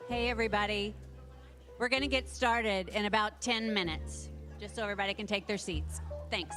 Hey, everybody. We're going to get started in about 10 minutes, just so everybody can take their seats. Thanks.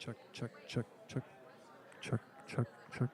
check, check, check, check, check, check, check.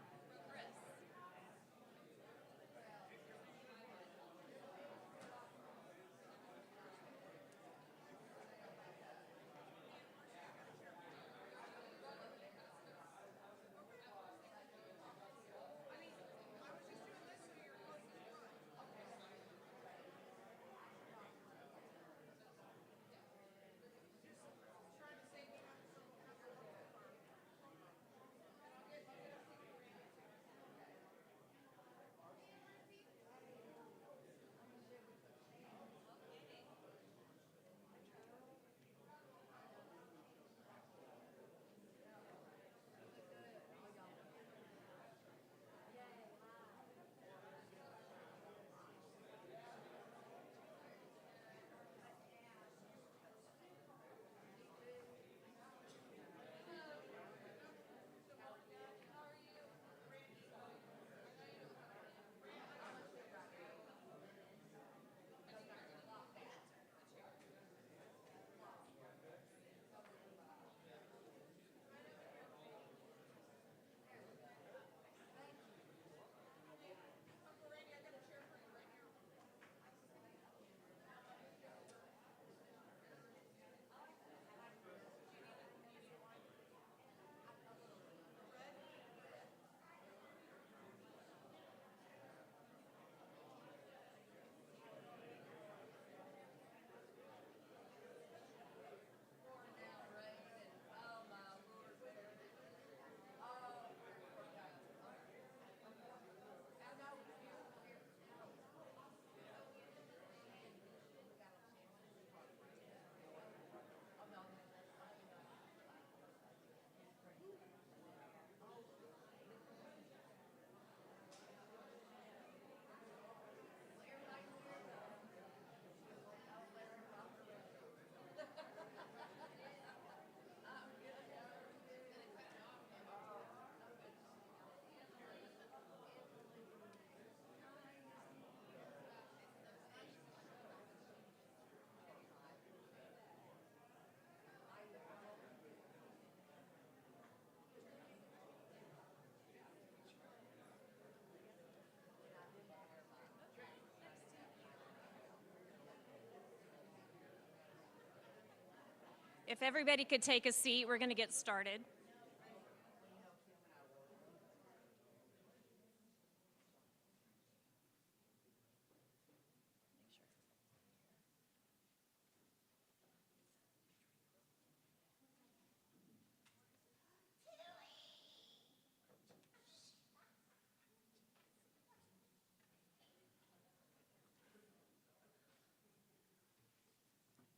If everybody could take a seat, we're going to get started.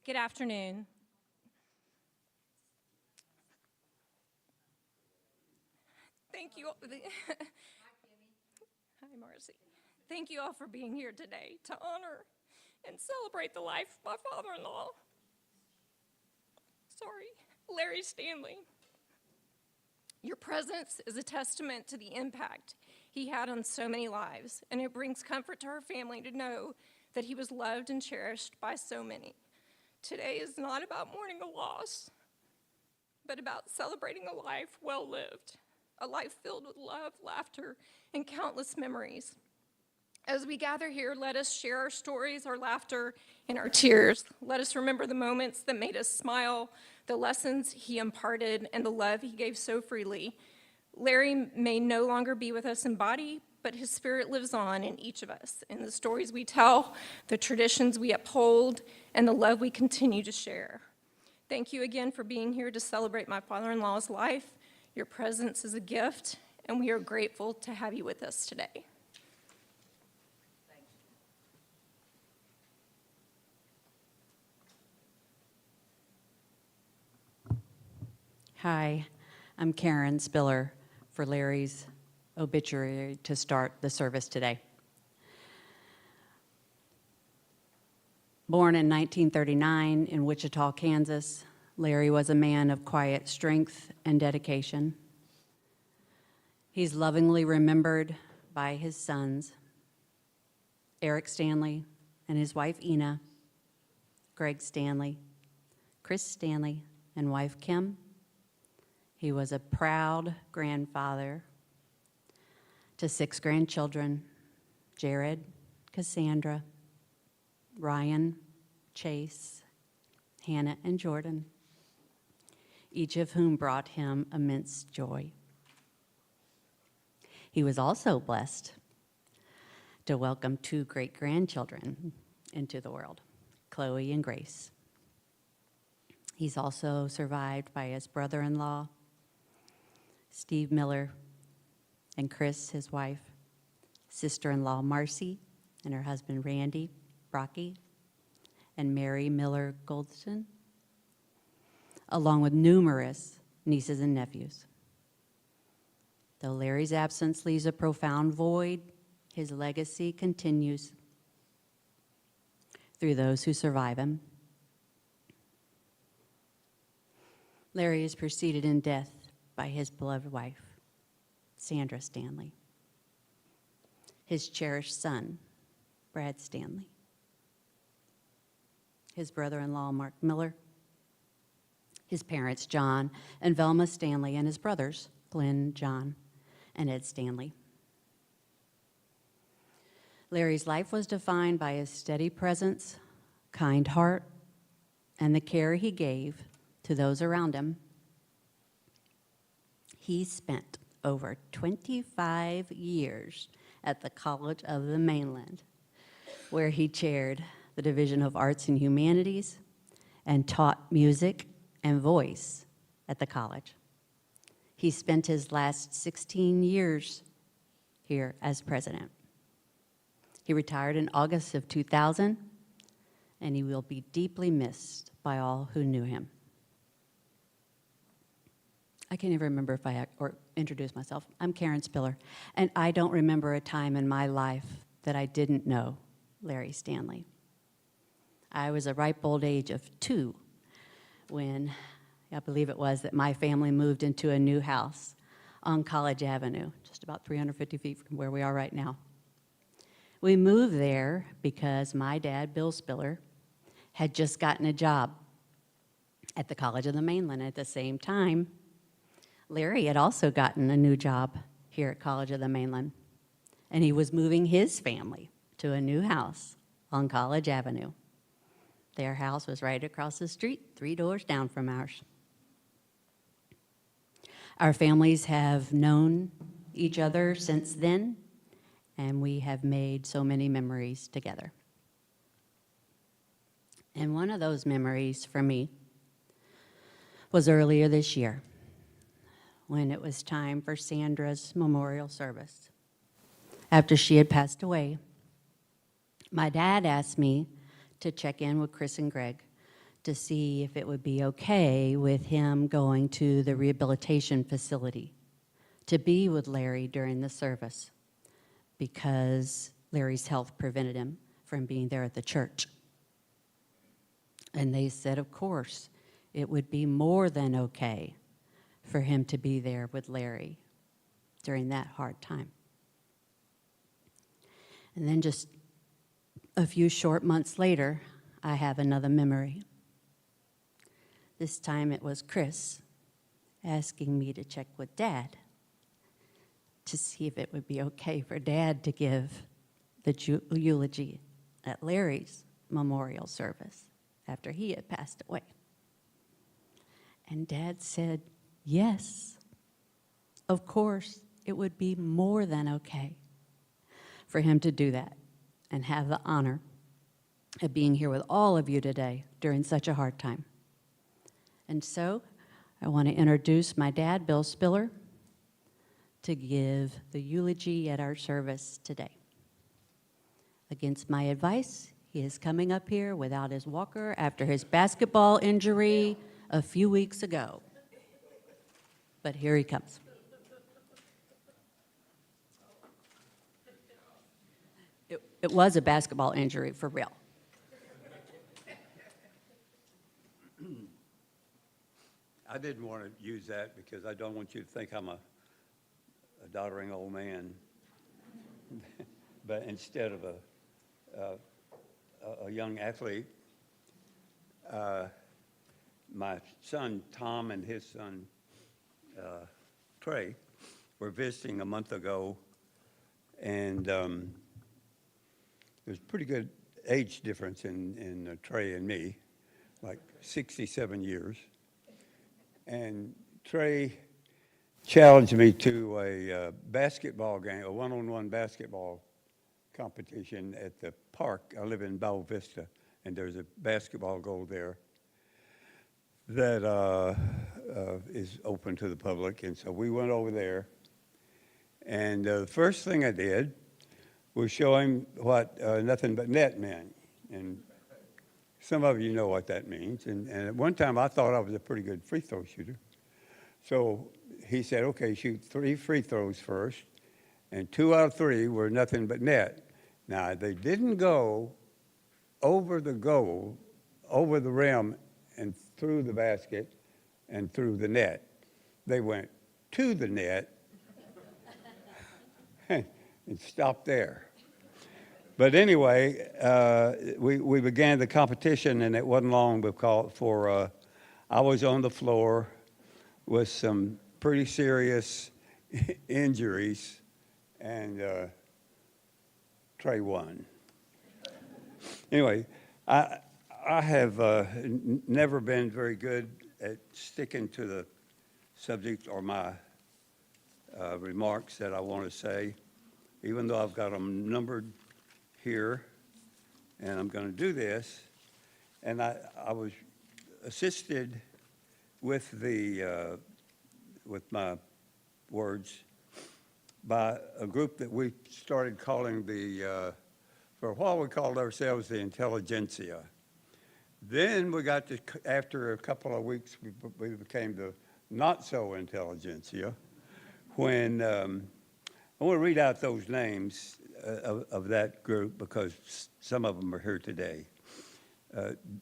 Good afternoon. Thank you. Hi, Marcy. Thank you all for being here today to honor and celebrate the life of my father-in-law. Larry Stanley. Your presence is a testament to the impact he had on so many lives, and it brings comfort to our family to know that he was loved and cherished by so many. Today is not about mourning a loss, but about celebrating a life well lived, a life filled with love, laughter, and countless memories. As we gather here, let us share our stories, our laughter, and our tears. Let us remember the moments that made us smile, the lessons he imparted, and the love he gave so freely. Larry may no longer be with us in body, but his spirit lives on in each of us, in the stories we tell, the traditions we uphold, and the love we continue to share. Thank you again for being here to celebrate my father-in-law's life. Your presence is a gift, and we are grateful to have you with us today. Hi, I'm Karen Spiller for Larry's obituary to start the service today. Born in 1939 in Wichita, Kansas, Larry was a man of quiet strength and dedication. He's lovingly remembered by his sons, Eric Stanley and his wife Ina, Greg Stanley, Chris Stanley and wife Kim. He was a proud grandfather to 6 grandchildren: Jared, Cassandra, Ryan, Chase, Hannah, and Jordan, each of whom brought him immense joy. He was also blessed to welcome 2 great-grandchildren into the world, Chloe and Grace. He's also survived by his brother-in-law, Steve Miller, and Chris, his wife, sister-in-law Marcy, and her husband Randy Brocky, and Mary Miller Goldston, along with numerous nieces and nephews. Though Larry's absence leaves a profound void, his legacy continues through those who survive him. Larry is preceded in death by his beloved wife, Sandra Stanley, his cherished son, Brad Stanley, his brother-in-law, Mark Miller, his parents, John and Velma Stanley, and his brothers, Glenn, John, and Ed Stanley. Larry's life was defined by his steady presence, kind heart, and the care he gave to those around him. He spent over 25 years at the College of the Mainland, where he chaired the Division of Arts and Humanities and taught music and voice at the college. He spent his last 16 years here as president. He retired in August of 2000, and he will be deeply missed by all who knew him. I can't even remember if I introduced myself. I'm Karen Spiller, and I don't remember a time in my life that I didn't know Larry Stanley. I was a ripe old age of 2 when, I believe it was, that my family moved into a new house on College Avenue, just about 350 feet from where we are right now. We moved there because my dad, Bill Spiller, had just gotten a job at the College of the Mainland. At the same time, Larry had also gotten a new job here at College of the Mainland, and he was moving his family to a new house on College Avenue. Their house was right across the street, 3 doors down from ours. Our families have known each other since then, and we have made so many memories together. And one of those memories for me was earlier this year, when it was time for Sandra's memorial service. After she had passed away, my dad asked me to check in with Chris and Greg to see if it would be okay with him going to the rehabilitation facility to be with Larry during the service, because Larry's health prevented him from being there at the church. And they said, of course, it would be more than okay for him to be there with Larry during that hard time. And then just a few short months later, I have another memory. This time it was Chris asking me to check with Dad to see if it would be okay for Dad to give the eulogy at Larry's memorial service after he had passed away. And Dad said, yes, of course, it would be more than okay for him to do that and have the honor of being here with all of you today during such a hard time. And so I want to introduce my dad, Bill Spiller, to give the eulogy at our service today. Against my advice, he is coming up here without his walker after his basketball injury a few weeks ago. But here he comes. It was a basketball injury for real. I didn't want to use that because I don't want you to think I'm a doddering old man. But instead of a young athlete, my son Tom and his son Trey were visiting a month ago, and there's a pretty good age difference in Trey and me, like 67 years. And Trey challenged me to a basketball game, a one-on-one basketball competition at the park. I live in Bow Vista, and there's a basketball goal there that is open to the public. And so we went over there, and the first thing I did was show him what nothing but net meant. And some of you know what that means. And at one time, I thought I was a pretty good free throw shooter. So he said, okay, shoot 3 free throws first, and 2 out of 3 were nothing but net. Now, they didn't go over the goal, over the rim, and through the basket, and through the net. They went to the net and stopped there. But anyway, we began the competition, and it wasn't long before I was on the floor with some pretty serious injuries, and Trey won. Anyway, I have never been very good at sticking to the subject or my remarks that I want to say, even though I've got them numbered here, and I'm going to do this. And I was assisted with with my words by a group that we started calling for a while we called ourselves the intelligentsia. Then we got to, after a couple of weeks, we became the not so intelligentsia, when I want to read out those names of that group because some of them are here today.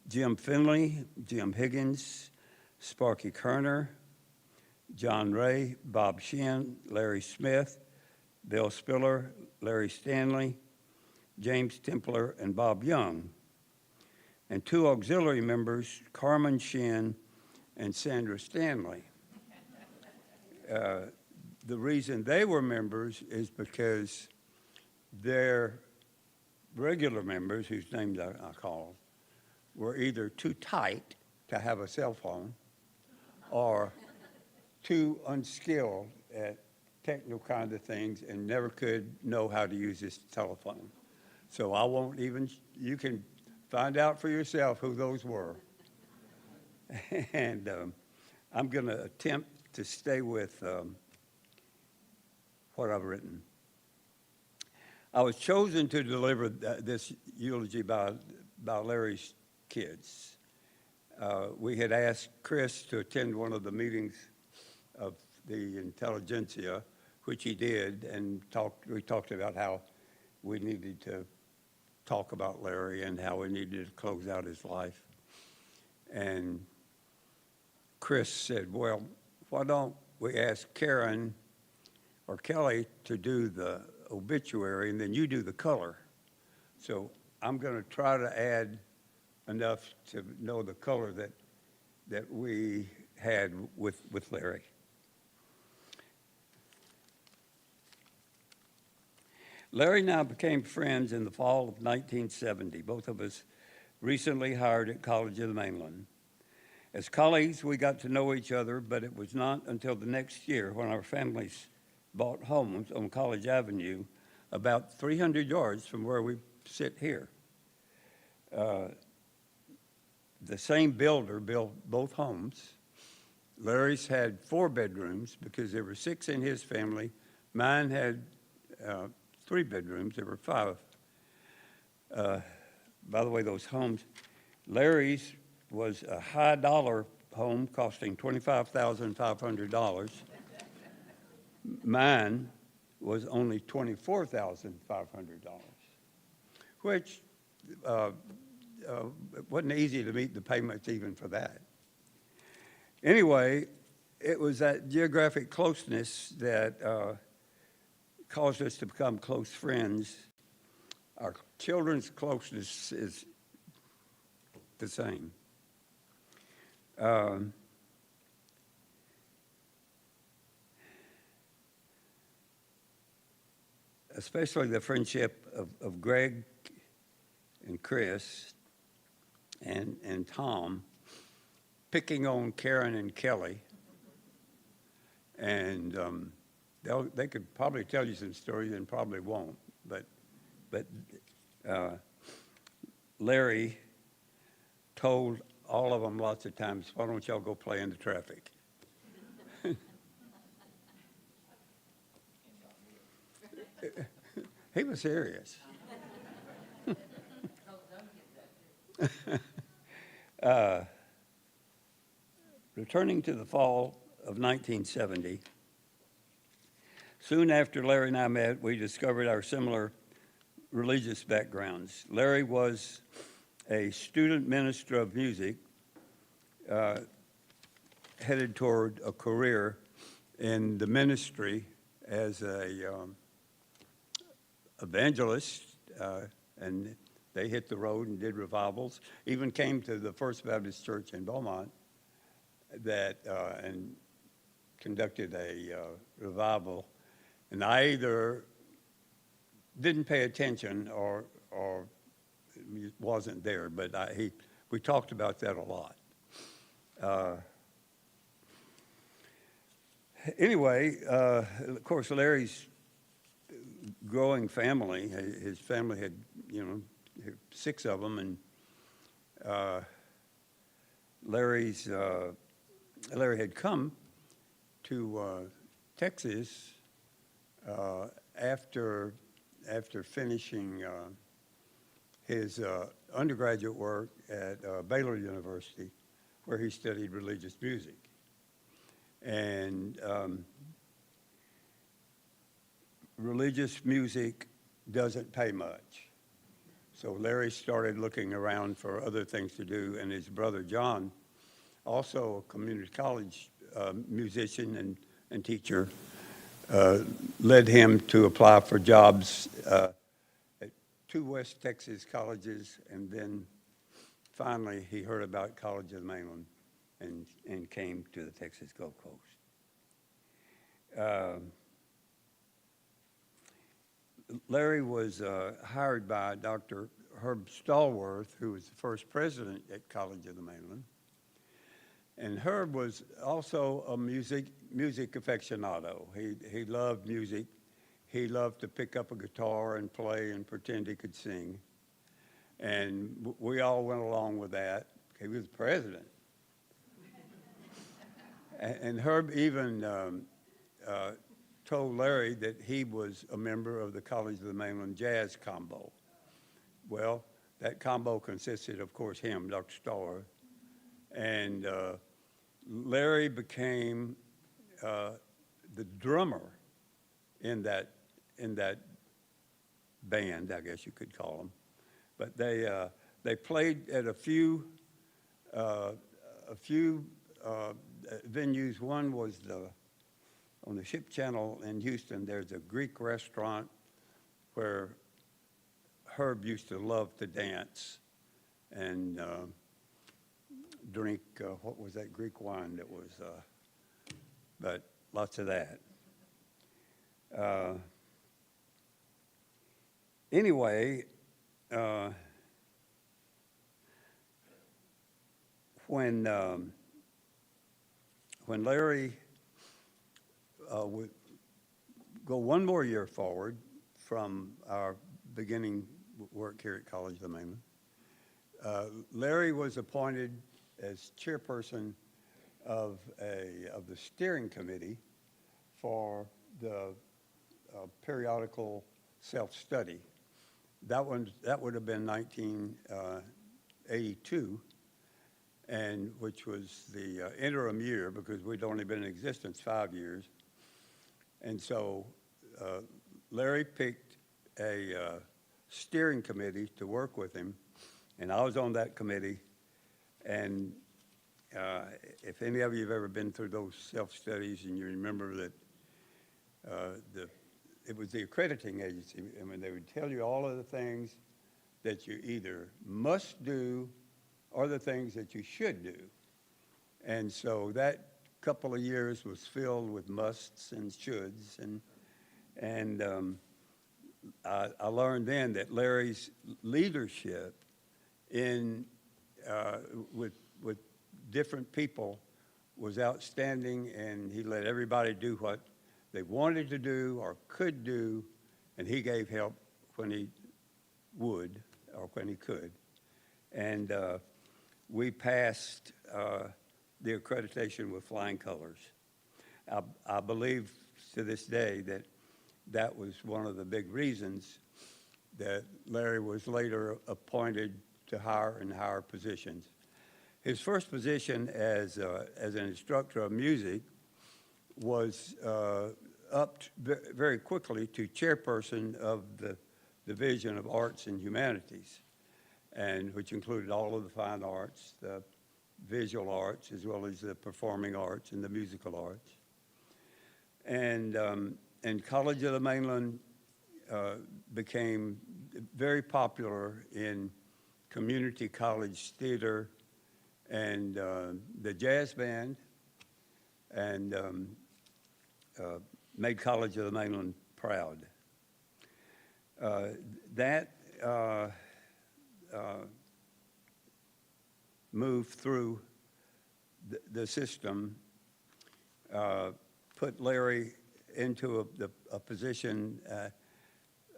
Jim Finley, Jim Higgins, Sparky Kerner, John Ray, Bob Shin, Larry Smith, Bill Spiller, Larry Stanley, James Templer, and Bob Young. And 2 auxiliary members, Carmen Shin and Sandra Stanley. The reason they were members is because their regular members, whose names I call, were either too tight to have a cell phone or too unskilled at technical kind of things and never could know how to use this telephone. So I won't even, you can find out for yourself who those were. And I'm going to attempt to stay with what I've written. I was chosen to deliver this eulogy by Larry's kids. We had asked Chris to attend one of the meetings of the intelligentsia, which he did, and we talked about how we needed to talk about Larry and how we needed to close out his life. And Chris said, well, why don't we ask Karen or Kelly to do the obituary, and then you do the color. So I'm going to try to add enough to know the color that we had with Larry. Larry and I became friends in the fall of 1970. Both of us recently hired at College of the Mainland. As colleagues, we got to know each other, but it was not until the next year when our families bought homes on College Avenue about 300 yards from where we sit here. The same builder built both homes. Larry's had 4 bedrooms because there were 6 in his family. Mine had 3 bedrooms. There were 5. By the way, those homes, Larry's was a high dollar home costing $25,500. Mine was only $24,500, which it wasn't easy to meet the payments even for that. Anyway, it was that geographic closeness that caused us to become close friends. Our children's closeness is the same. especially the friendship of Greg and Chris and Tom, picking on Karen and Kelly. And they could probably tell you some stories and probably won't. But Larry told all of them lots of times, why don't y'all go play in the traffic? He was serious. Returning to the fall of 1970, soon after Larry and I met, we discovered our similar religious backgrounds. Larry was a student minister of music, headed toward a career in the ministry as a evangelist, and they hit the road and did revivals. Even came to the First Baptist Church in Beaumont and conducted a revival. And I either didn't pay attention or wasn't there, but we talked about that a lot. Anyway, of course, Larry's growing family, his family had, 6 of them, and Larry had come to Texas after finishing his undergraduate work at Baylor University, where he studied religious music. And religious music doesn't pay much. So Larry started looking around for other things to do, and his brother John, also a community college musician and teacher, led him to apply for jobs at 2 West Texas colleges, and then finally he heard about College of the Mainland and came to the Texas Gulf Coast. Larry was hired by Dr. Herb Stallworth, who was the first president at College of the Mainland. And Herb was also a music aficionado. He loved music. He loved to pick up a guitar and play and pretend he could sing. And we all went along with that. He was president. And Herb even told Larry that he was a member of the College of the Mainland Jazz Combo. Well, that combo consisted, of course, him, Dr. Starr, and Larry became the drummer in that band, I guess you could call them. But they played at a few venues. One was on the Ship Channel in Houston. There's a Greek restaurant where Herb used to love to dance and drink, what was that Greek wine that was, but lots of that. Anyway, when Larry would go one more year forward from our beginning work here at College of the Mainland, Larry was appointed as chairperson of the steering committee for the periodical self-study. That would have been 1982, and which was the interim year because we'd only been in existence 5 years. And so Larry picked a steering committee to work with him, and I was on that committee. And if any of you have ever been through those self-studies and you remember that it was the accrediting agency, I mean, they would tell you all of the things that you either must do or the things that you should do. And so that couple of years was filled with musts and shoulds, and I learned then that Larry's leadership in with different people was outstanding, and he let everybody do what they wanted to do or could do, and he gave help when he would or when he could. And we passed the accreditation with flying colors. I believe to this day that that was one of the big reasons that Larry was later appointed to higher and higher positions. His first position as an instructor of music was upped very quickly to chairperson of the Division of Arts and Humanities, and which included all of the fine arts, the visual arts, as well as the performing arts and the musical arts. And College of the Mainland became very popular in community college theater and the jazz band, and made College of the Mainland proud. That move through the system put Larry into a position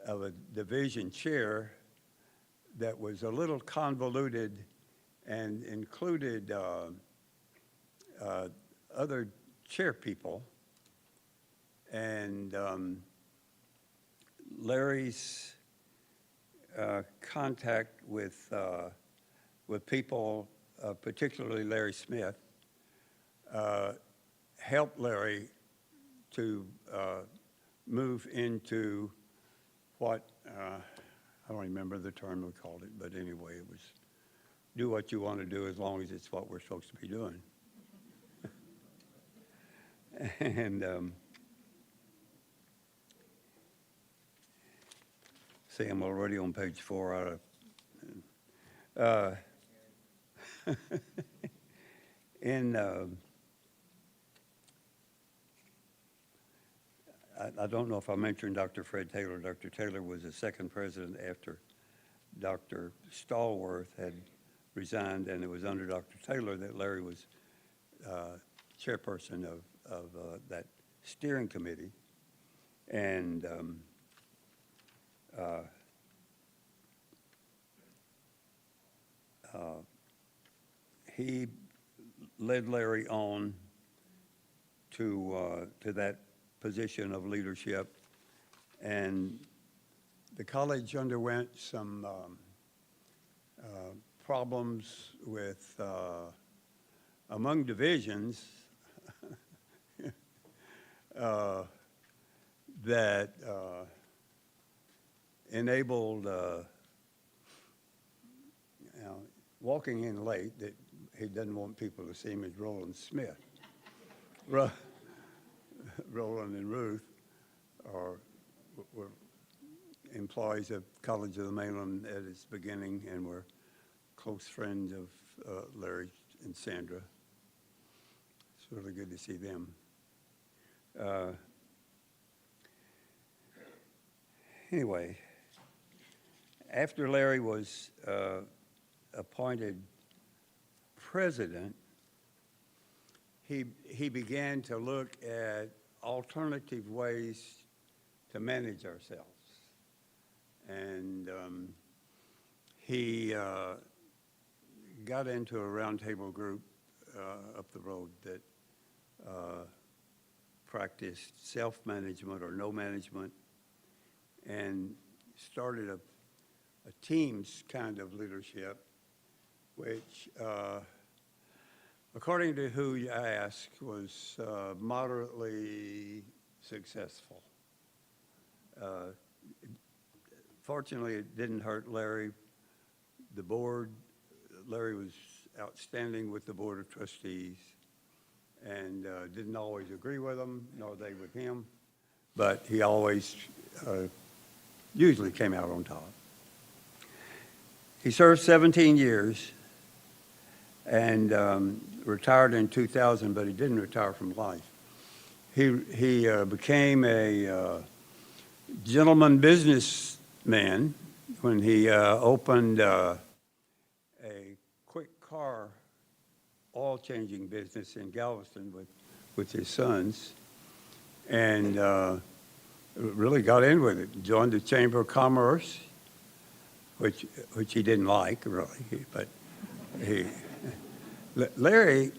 of a division chair that was a little convoluted and included other chair people. And Larry's contact with people, particularly Larry Smith, helped Larry to move into what, I don't remember the term we called it, but anyway, it was do what you want to do as long as it's what we're supposed to be doing. And see, I'm already on page 4 out of, I don't know if I mentioned Dr. Fred Taylor. Dr. Taylor was the second president after Dr. Stallworth had resigned, and it was under Dr. Taylor that Larry was chairperson of that steering committee. And he led Larry on to that position of leadership, and the college underwent some problems with among divisions that enabled walking in late, that he doesn't want people to see him as Roland Smith. Roland and Ruth were employees of College of the Mainland at its beginning and were close friends of Larry and Sandra. It's really good to see them. Anyway, after Larry was appointed president, he began to look at alternative ways to manage ourselves. And he got into a roundtable group up the road that practiced self-management or no management, and started a teams kind of leadership, which according to who you ask, was moderately successful. Fortunately, it didn't hurt Larry. The board, Larry was outstanding with the Board of Trustees, and didn't always agree with them, nor they with him, but he always usually came out on top. He served 17 years and retired in 2000, but he didn't retire from life. He became a gentleman businessman when he opened a quick car oil changing business in Galveston with his sons, and really got in with it. Joined the Chamber of Commerce, which he didn't like really, but Larry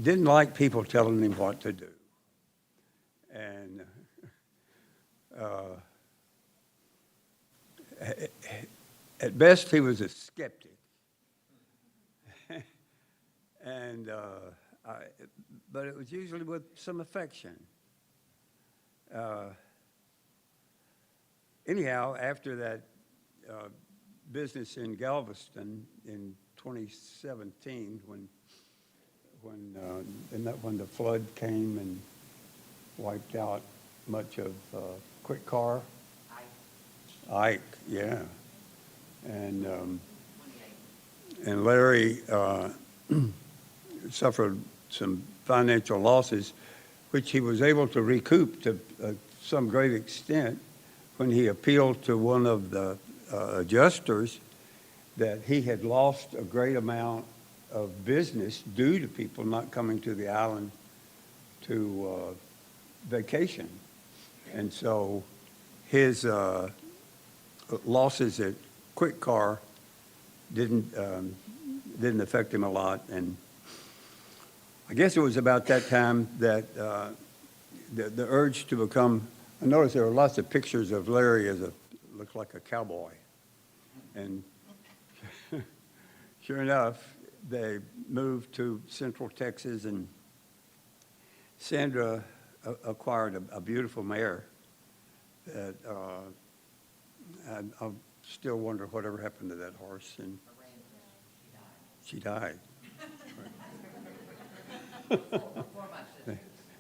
didn't like people telling him what to do, and at best he was a skeptic, and but it was usually with some affection. Anyhow, after that business in Galveston in 2017, when the flood came and wiped out much of Quick Car. Ike, yeah, and Larry suffered some financial losses, which he was able to recoup to some great extent when he appealed to one of the adjusters that he had lost a great amount of business due to people not coming to the island to vacation. And so his losses at Quick Car didn't affect him a lot. And I guess it was about that time that the urge to become, I noticed there were lots of pictures of Larry as looked like a cowboy. And sure enough, they moved to Central Texas, and Sandra acquired a beautiful mare that I still wonder whatever happened to that horse. And she died.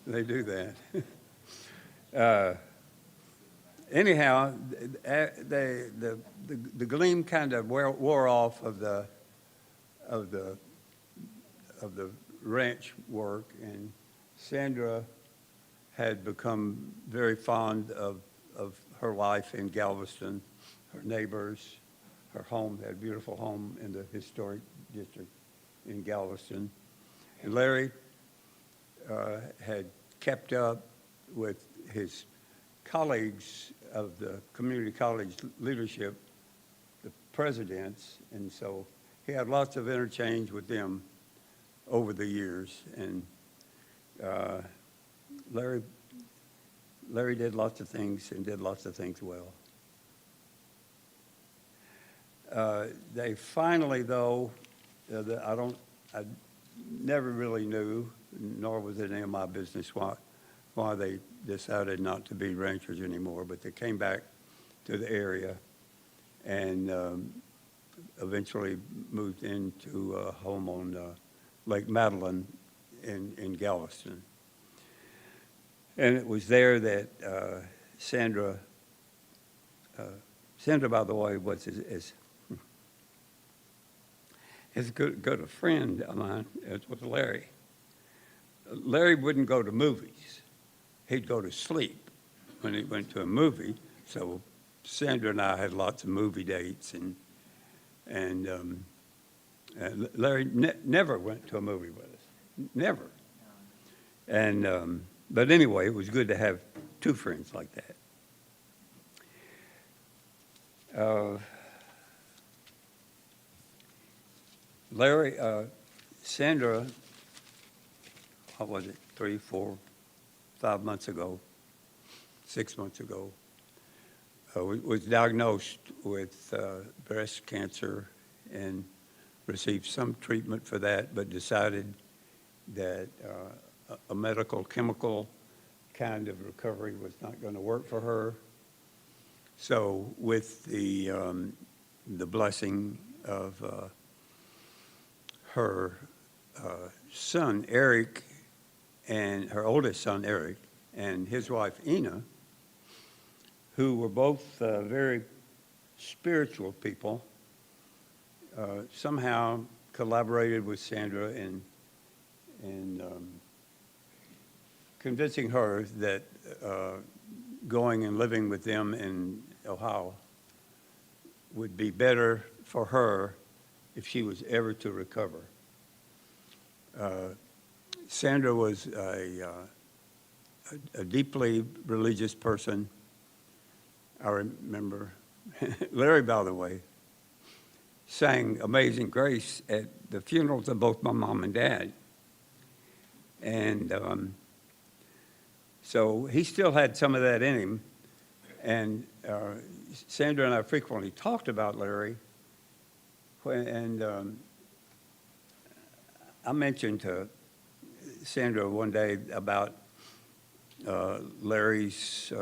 They do that. Anyhow, the gleam kind of wore off of the ranch work, and Sandra had become very fond of her life in Galveston, her neighbors, her home. They had a beautiful home in the historic district in Galveston. And Larry had kept up with his colleagues of the community college leadership, the presidents, and so he had lots of interchange with them over the years. And Larry did lots of things and did lots of things well. They finally, though, I never really knew, nor was it any of my business why they decided not to be ranchers anymore, but they came back to the area and eventually moved into a home on Lake Madeline in Galveston. And it was there that Sandra, by the way, was as good a friend of mine as was Larry. Larry wouldn't go to movies. He'd go to sleep when he went to a movie. So Sandra and I had lots of movie dates, and Larry never went to a movie with us, never. And but anyway, it was good to have two friends like that. Larry, Sandra, what was it, 3, 4, 5 months ago, 6 months ago, was diagnosed with breast cancer and received some treatment for that, but decided that a medical chemical kind of recovery was not going to work for her. So with the blessing of her son, Eric, and her oldest son, Eric, and his wife, Ina, who were both very spiritual people, somehow collaborated with Sandra in convincing her that going and living with them in Ohio would be better for her if she was ever to recover. Sandra was a deeply religious person. I remember Larry, by the way, sang Amazing Grace at the funerals of both my mom and dad. And so he still had some of that in him. And Sandra and I frequently talked about Larry. And I mentioned to Sandra one day about Larry's,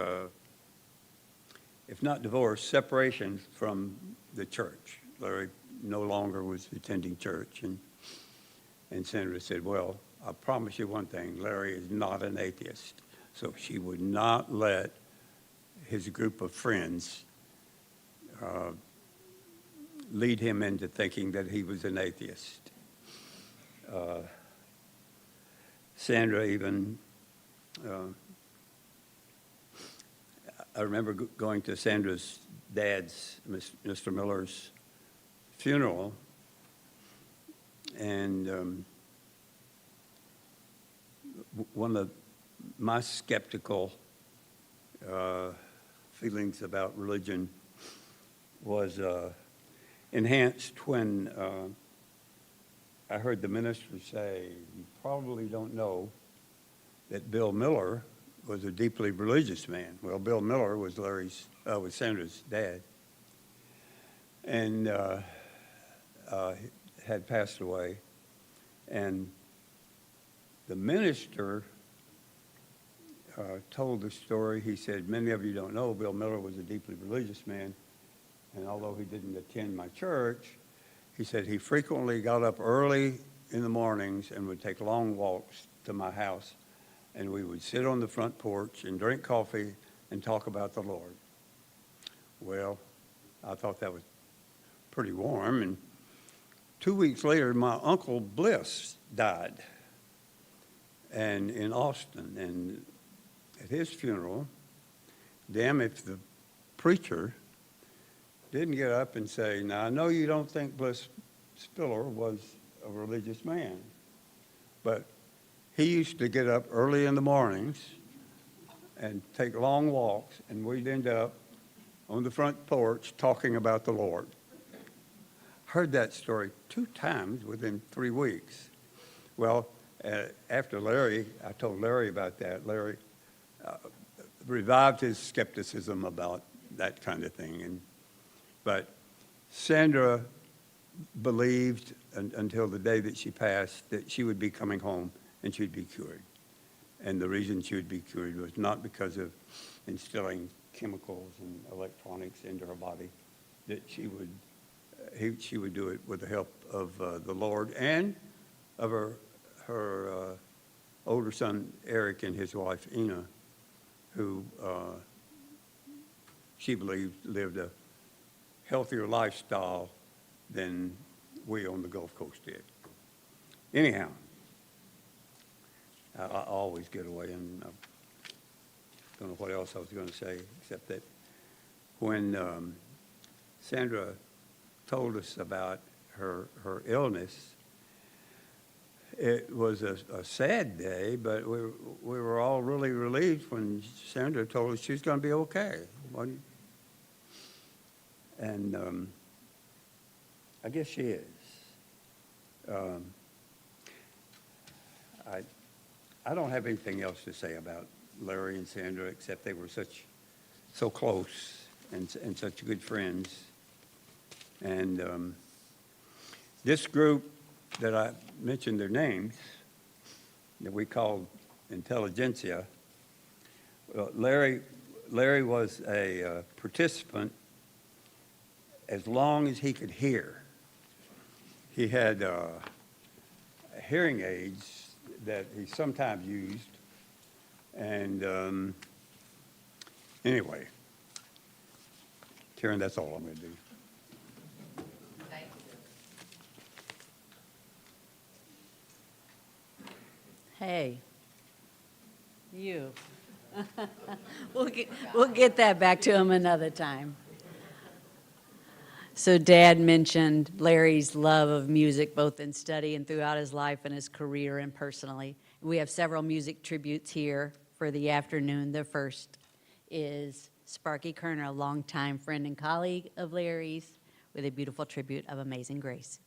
if not divorce, separation from the church. Larry no longer was attending church. And Sandra said, well, I promise you one thing, Larry is not an atheist. So she would not let his group of friends lead him into thinking that he was an atheist. Sandra even, I remember going to Sandra's dad's, Mr. Miller's funeral, and one of my skeptical feelings about religion was enhanced when I heard the minister say, you probably don't know that Bill Miller was a deeply religious man. Well, Bill Miller was was Sandra's dad, and had passed away. And the minister told the story. He said, many of you don't know Bill Miller was a deeply religious man, and although he didn't attend my church, he said he frequently got up early in the mornings and would take long walks to my house, and we would sit on the front porch and drink coffee and talk about the Lord. Well, I thought that was pretty warm, and 2 weeks later, my Uncle Bliss died, and in Austin, and at his funeral, damn if the preacher didn't get up and say, now, I know you don't think Bliss Spiller was a religious man, but he used to get up early in the mornings and take long walks, and we'd end up on the front porch talking about the Lord. Heard that story 2 times within 3 weeks. Well, after Larry, I told Larry about that. Larry revived his skepticism about that kind of thing. But Sandra believed until the day that she passed that she would be coming home and she'd be cured. And the reason she would be cured was not because of instilling chemicals and electronics into her body, that she would do it with the help of the Lord and of her older son, Eric, and his wife, Ina, who she believed lived a healthier lifestyle than we on the Gulf Coast did. Anyhow, I always get away, and I don't know what else I was going to say, except that when Sandra told us about her illness, it was a sad day, but we were all really relieved when Sandra told us she was going to be okay. And I guess she is. I don't have anything else to say about Larry and Sandra except they were so close and such good friends. And this group that I mentioned their names, that we called Intelligentsia, well, Larry was a participant as long as he could hear. He had hearing aids that he sometimes used. And anyway, Karen, that's all I'm going to do. Hey, you. We'll get that back to him another time. So Dad mentioned Larry's love of music, both in study and throughout his life and his career and personally. We have several music tributes here for the afternoon. The first is Sparky Kerner, a longtime friend and colleague of Larry's, with a beautiful tribute of Amazing Grace.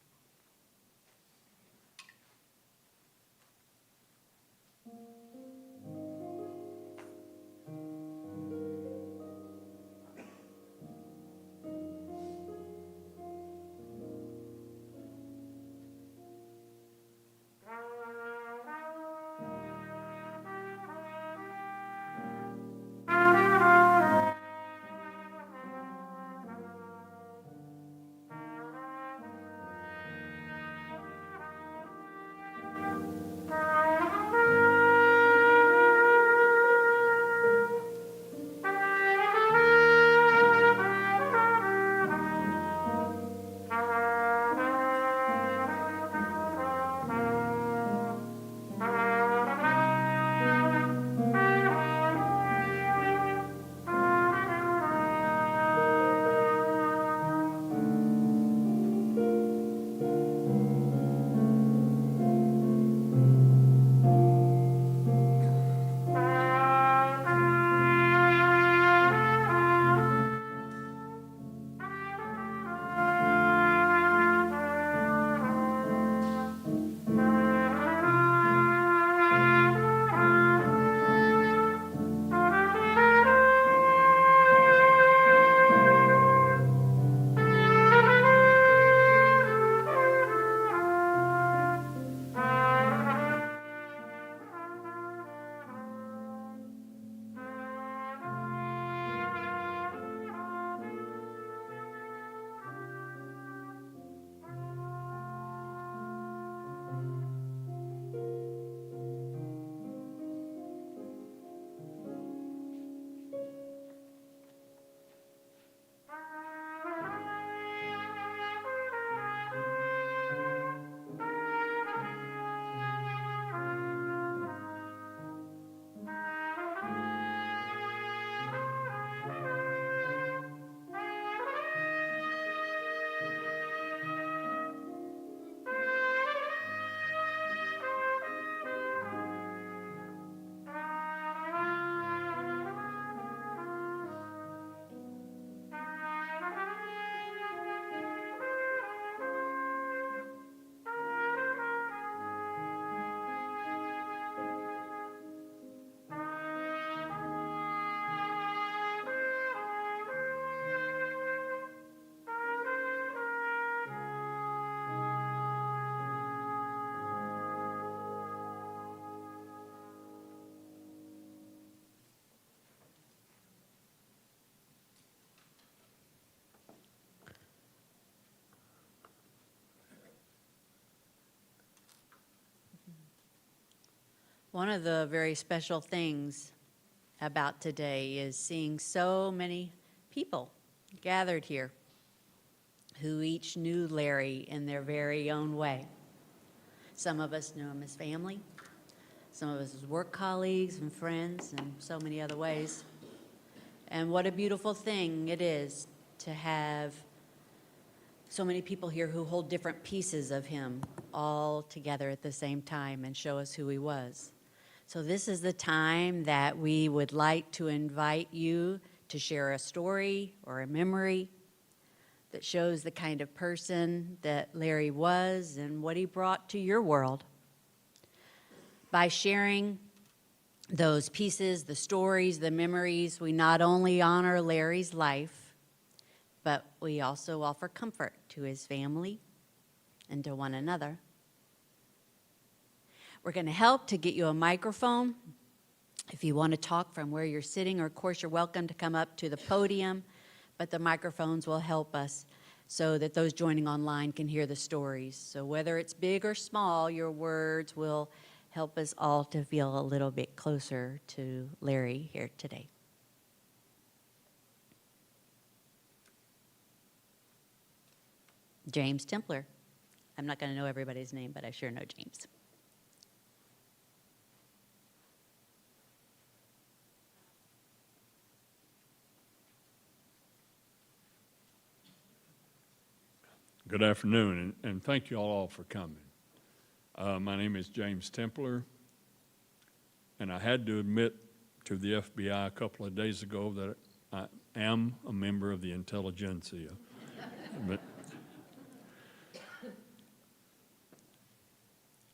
One of the very special things about today is seeing so many people gathered here who each knew Larry in their very own way. Some of us knew him as family, some of us as work colleagues and friends, and so many other ways. And what a beautiful thing it is to have so many people here who hold different pieces of him all together at the same time and show us who he was. So this is the time that we would like to invite you to share a story or a memory that shows the kind of person that Larry was and what he brought to your world. By sharing those pieces, the stories, the memories, we not only honor Larry's life, but we also offer comfort to his family and to one another. We're going to help to get you a microphone. If you want to talk from where you're sitting, or of course you're welcome to come up to the podium, but the microphones will help us so that those joining online can hear the stories. So whether it's big or small, your words will help us all to feel a little bit closer to Larry here today. James Templer. I'm not going to know everybody's name, but I sure know James. Good afternoon, and thank you all for coming. My name is James Templer, and I had to admit to the FBI a couple of days ago that I am a member of the intelligentsia. But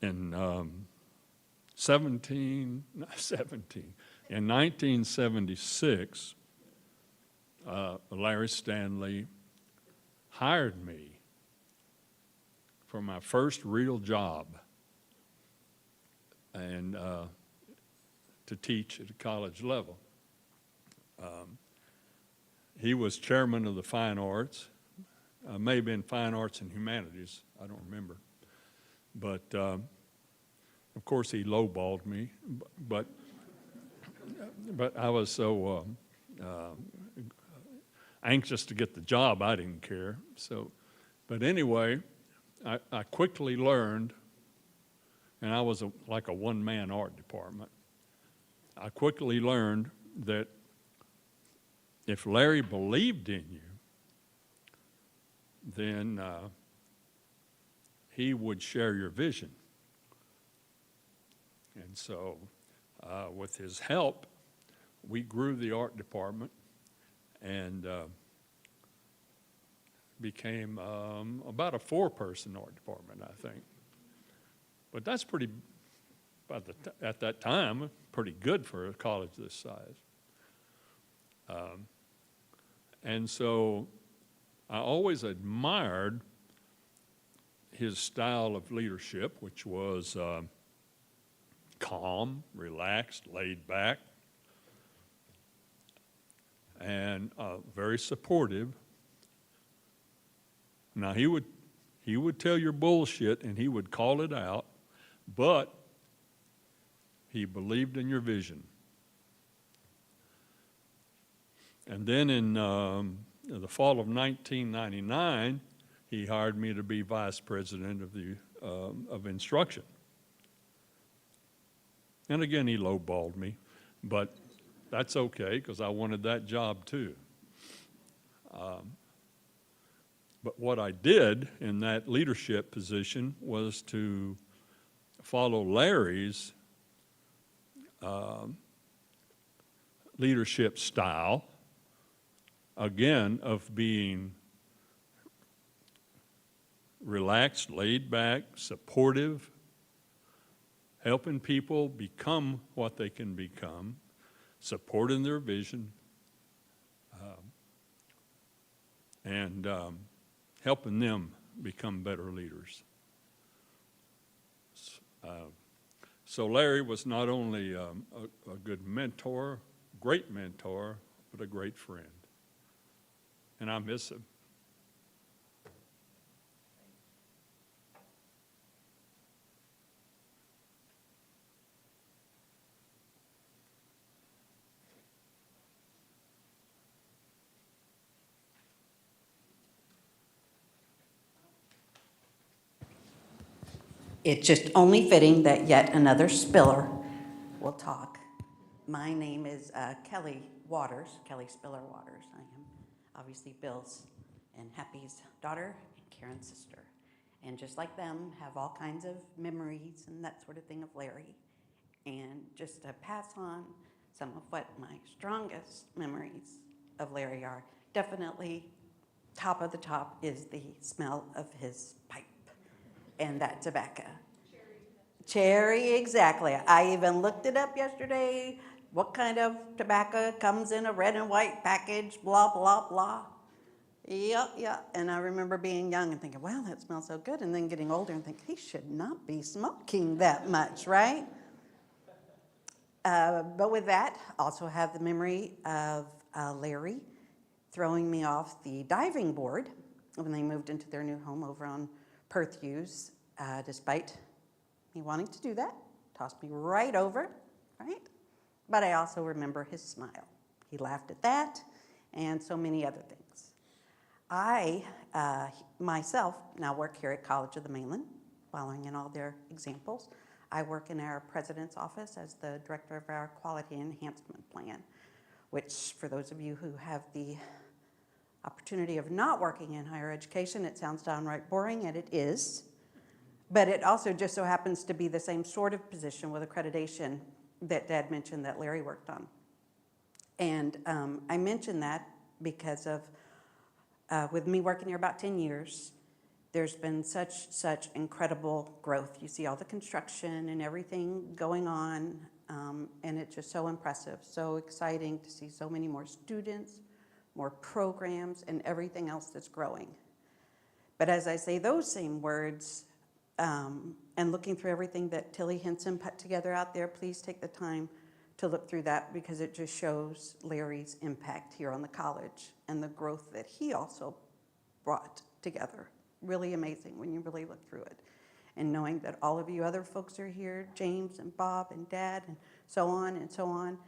in 1976, Larry Stanley hired me for my first real job and to teach at a college level. He was chairman of the fine arts, may have been fine arts and humanities, I don't remember. But of course he lowballed me, but I was so anxious to get the job, I didn't care. So, but anyway, I quickly learned, and I was like a one-man art department. I quickly learned that if Larry believed in you, then he would share your vision. And so with his help, we grew the art department and became about a 4-person art department, I think. But that's pretty, at that time, pretty good for a college this size. And so I always admired his style of leadership, which was calm, relaxed, laid back, and very supportive. Now, he would tell your bullshit and he would call it out, but he believed in your vision. And then in the fall of 1999, he hired me to be vice president of instruction. And again, he lowballed me, but that's okay because I wanted that job too. But what I did in that leadership position was to follow Larry's leadership style, again, of being relaxed, laid back, supportive, helping people become what they can become, supporting their vision, and helping them become better leaders. So Larry was not only a good mentor, great mentor, but a great friend. And I miss him. It's just only fitting that yet another spiller will talk. My name is Kelly Waters, Kelly Spiller Waters. I am obviously Bill's and Happy's daughter and Karen's sister. And just like them, have all kinds of memories and that sort of thing of Larry. And just to pass on some of what my strongest memories of Larry are, definitely top of the top is the smell of his pipe and that tobacco. Cherry, exactly. I even looked it up yesterday. What kind of tobacco comes in a red and white package, blah, blah, blah. Yeah. And I remember being young and thinking, wow, that smells so good. And then getting older and thinking, he should not be smoking that much, right? But with that, also have the memory of Larry throwing me off the diving board when they moved into their new home over on Perth Hughes, despite me wanting to do that. Tossed me right over, right? But I also remember his smile. He laughed at that and so many other things. I, myself, now work here at College of the Mainland, following in all their examples. I work in our president's office as the director of our quality enhancement plan, which for those of you who have the opportunity of not working in higher education. It sounds downright boring, and it is. But it also just so happens to be the same sort of position with accreditation that Dad mentioned that Larry worked on. And I mention that because of, with me working here about 10 years, there's been such incredible growth. You see all the construction and everything going on, and it's just so impressive, so exciting to see so many more students, more programs, and everything else that's growing. But as I say those same words, and looking through everything that Tilly Henson put together out there, please take the time to look through that, because it just shows Larry's impact here on the college and the growth that he also brought together. Really amazing when you really look through it. And knowing that all of you other folks are here, James and Bob and Dad and so on,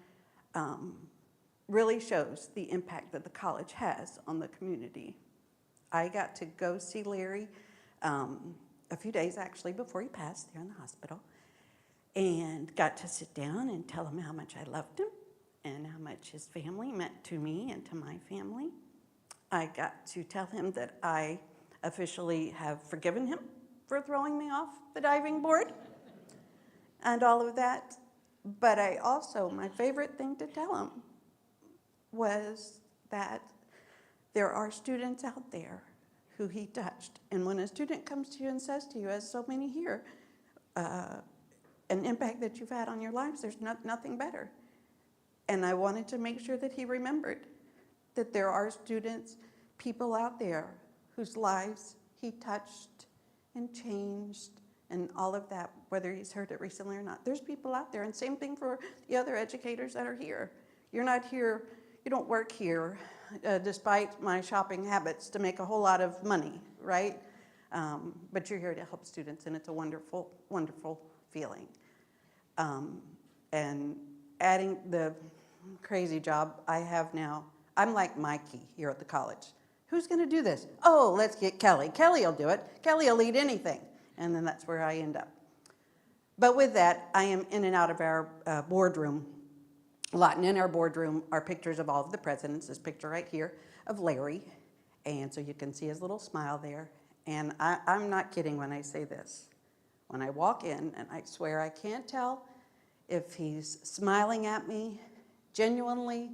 really shows the impact that the college has on the community. I got to go see Larry a few days actually before he passed there in the hospital, and got to sit down and tell him how much I loved him and how much his family meant to me and to my family. I got to tell him that I officially have forgiven him for throwing me off the diving board and all of that. But I also, my favorite thing to tell him was that there are students out there who he touched. And when a student comes to you and says to you, as so many here, an impact that you've had on your lives, there's nothing better. And I wanted to make sure that he remembered that there are students, people out there whose lives he touched and changed and all of that, whether he's heard it recently or not. There's people out there, and same thing for the other educators that are here. You're not here, you don't work here, despite my shopping habits, to make a whole lot of money, right? But you're here to help students, and it's a wonderful, wonderful feeling. And adding the crazy job I have now, I'm like Mikey here at the college. Who's going to do this? Oh, let's get Kelly. Kelly will do it. Kelly will lead anything. And then that's where I end up. But with that, I am in and out of our boardroom a lot. And in our boardroom are pictures of all of the presidents. This picture right here of Larry. And so you can see his little smile there. And I'm not kidding when I say this. When I walk in, and I swear I can't tell if he's smiling at me genuinely,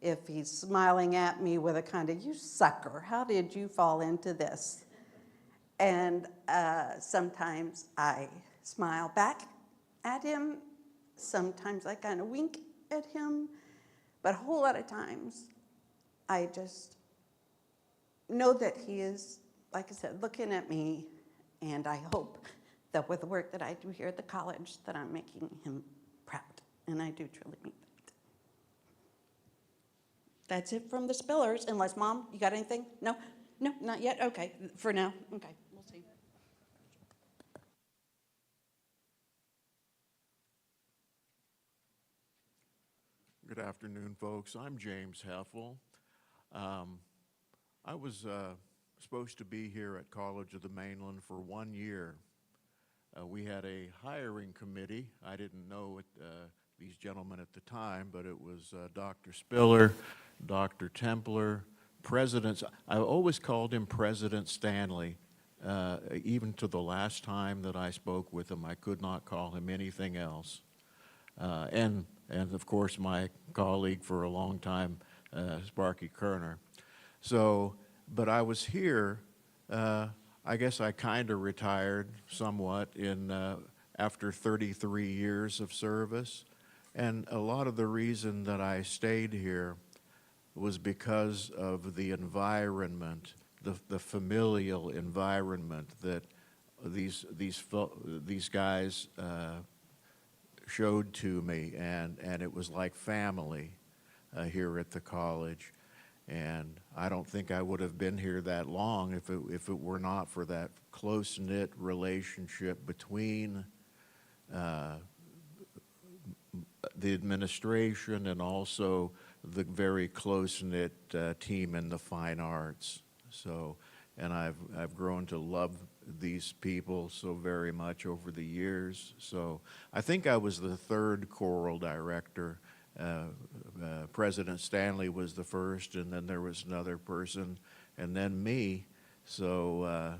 if he's smiling at me with a kind of, you sucker, how did you fall into this? And sometimes I smile back at him. Sometimes I kind of wink at him. But a whole lot of times, I just know that he is, like I said, looking at me, and I hope that with the work that I do here at the college, that I'm making him proud. And I do truly mean that. That's it from the Spillers, unless, Mom, you got anything? No? No, not yet? Okay, for now. Okay, we'll see. Good afternoon, folks. I'm James Heffel. I was supposed to be here at College of the Mainland for 1 year. We had a hiring committee. I didn't know these gentlemen at the time, but it was Dr. Spiller, Dr. Templer, President. I always called him President Stanley. Even to the last time that I spoke with him, I could not call him anything else. And of course, my colleague for a long time, Sparky Kerner. So, but I was here, I guess I kind of retired somewhat after 33 years of service. And a lot of the reason that I stayed here was because of the environment, the familial environment that these guys showed to me, and it was like family here at the college. And I don't think I would have been here that long if it were not for that close-knit relationship between the administration and also the very close-knit team in the fine arts. So, and I've grown to love these people so very much over the years. So I think I was the third choral director President Stanley was the first, and then there was another person, and then me. So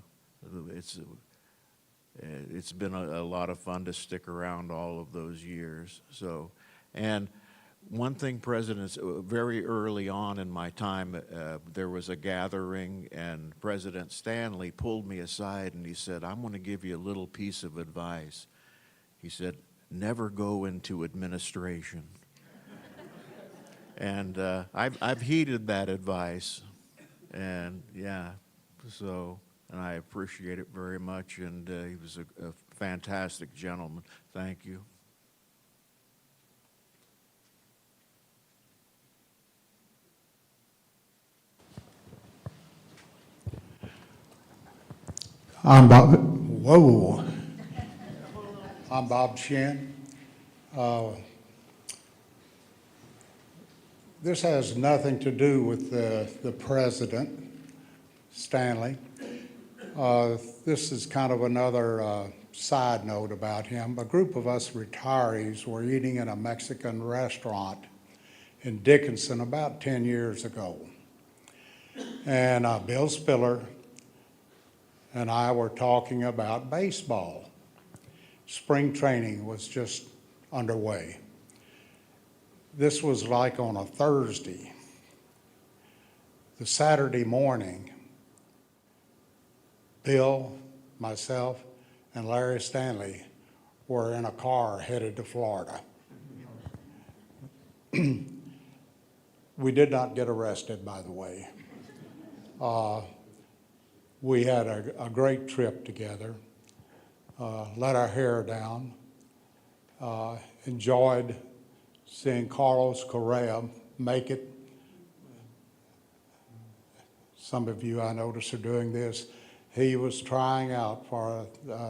it's been a lot of fun to stick around all of those years. So, and one thing, Presidents, very early on in my time, there was a gathering, and President Stanley pulled me aside and he said, "I'm going to give you a little piece of advice." He said, "Never go into administration." And I've heeded that advice, and yeah, so, and I appreciate it very much, and he was a fantastic gentleman. Thank you. I'm Bob. Whoa. I'm Bob Shin. This has nothing to do with the president, Stanley. This is kind of another side note about him. A group of us retirees were eating in a Mexican restaurant in Dickinson about 10 years ago. And Bill Spiller and I were talking about baseball. Spring training was just underway. This was like on a Thursday. The Saturday morning, Bill, myself, and Larry Stanley were in a car headed to Florida. We did not get arrested, by the way. We had a great trip together, let our hair down, enjoyed seeing Carlos Correa make it. Some of you, I notice, are doing this. He was trying out for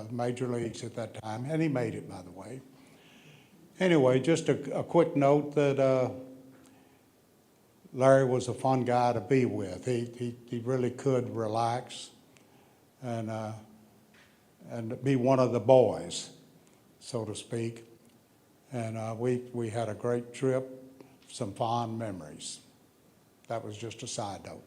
major leagues at that time, and he made it, by the way. Anyway, just a quick note that Larry was a fun guy to be with. He really could relax and be one of the boys, so to speak. And we had a great trip, some fond memories. That was just a side note.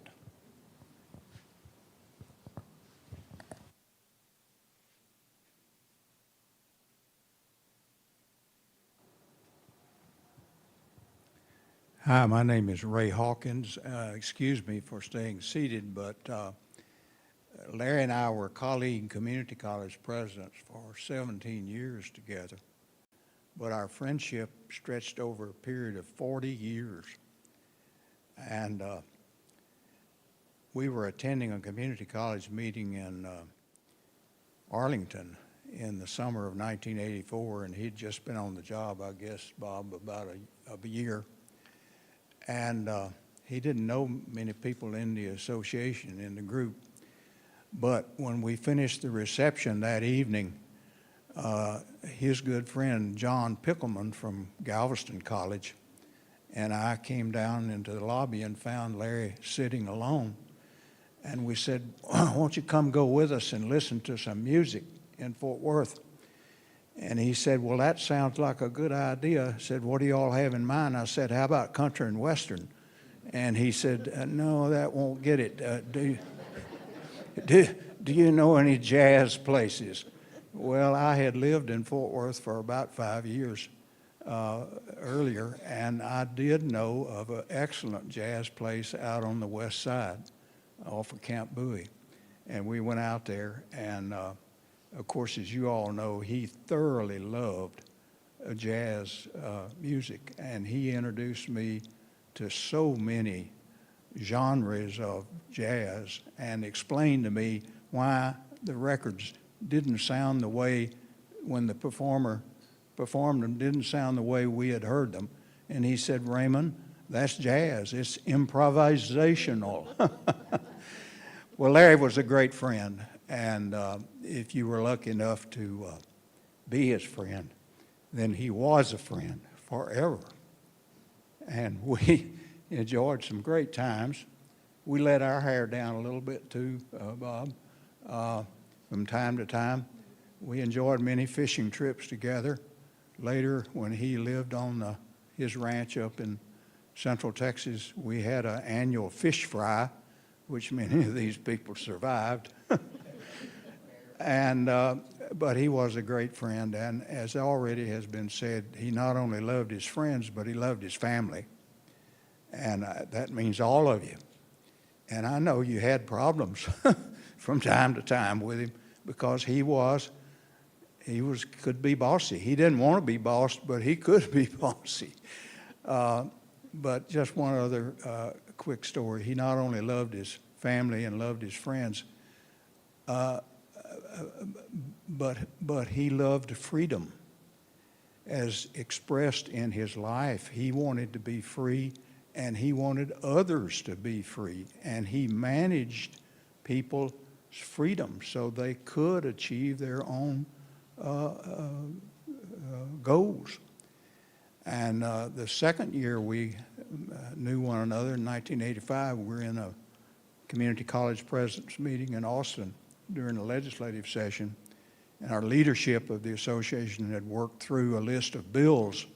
Hi, my name is Ray Hawkins. Excuse me for staying seated, but Larry and I were colleague community college presidents for 17 years together, but our friendship stretched over a period of 40 years. And we were attending a community college meeting in Arlington in the summer of 1984, and he'd just been on the job, I guess, Bob, about a year. And he didn't know many people in the association, in the group. But when we finished the reception that evening, his good friend, John Pickleman from Galveston College, and I came down into the lobby and found Larry sitting alone. And we said, "Won't you come go with us and listen to some music in Fort Worth?" And he said, "Well, that sounds like a good idea." I said, "What do you all have in mind?" I said, "How about country and western?" And he said, "No, that won't get it. Do you know any jazz places?" Well, I had lived in Fort Worth for about 5 years earlier, and I did know of an excellent jazz place out on the west side off of Camp Bowie. And we went out there, and of course, as you all know, he thoroughly loved jazz music, and he introduced me to so many genres of jazz and explained to me why the records didn't sound the way, when the performer performed them, didn't sound the way we had heard them. And he said, "Raymond, that's jazz. It's improvisational." Well, Larry was a great friend. And if you were lucky enough to be his friend, then he was a friend forever. And we enjoyed some great times. We let our hair down a little bit too, Bob, from time to time. We enjoyed many fishing trips together. Later, when he lived on the his ranch up in Central Texas. We had an annual fish fry, which many of these people survived. And, but he was a great friend, and as already has been said, he not only loved his friends, but he loved his family. And that means all of you. And I know you had problems from time to time with him because he could be bossy. He didn't want to be bossed, but he could be bossy. But just one other quick story. He not only loved his family and loved his friends, but he loved freedom as expressed in his life. He wanted to be free, and he wanted others to be free, and he managed people's freedom so they could achieve their own goals. And the second year we knew one another, in 1985, we were in a community college president's meeting in Austin during a legislative session, and our leadership of the association had worked through a list of bills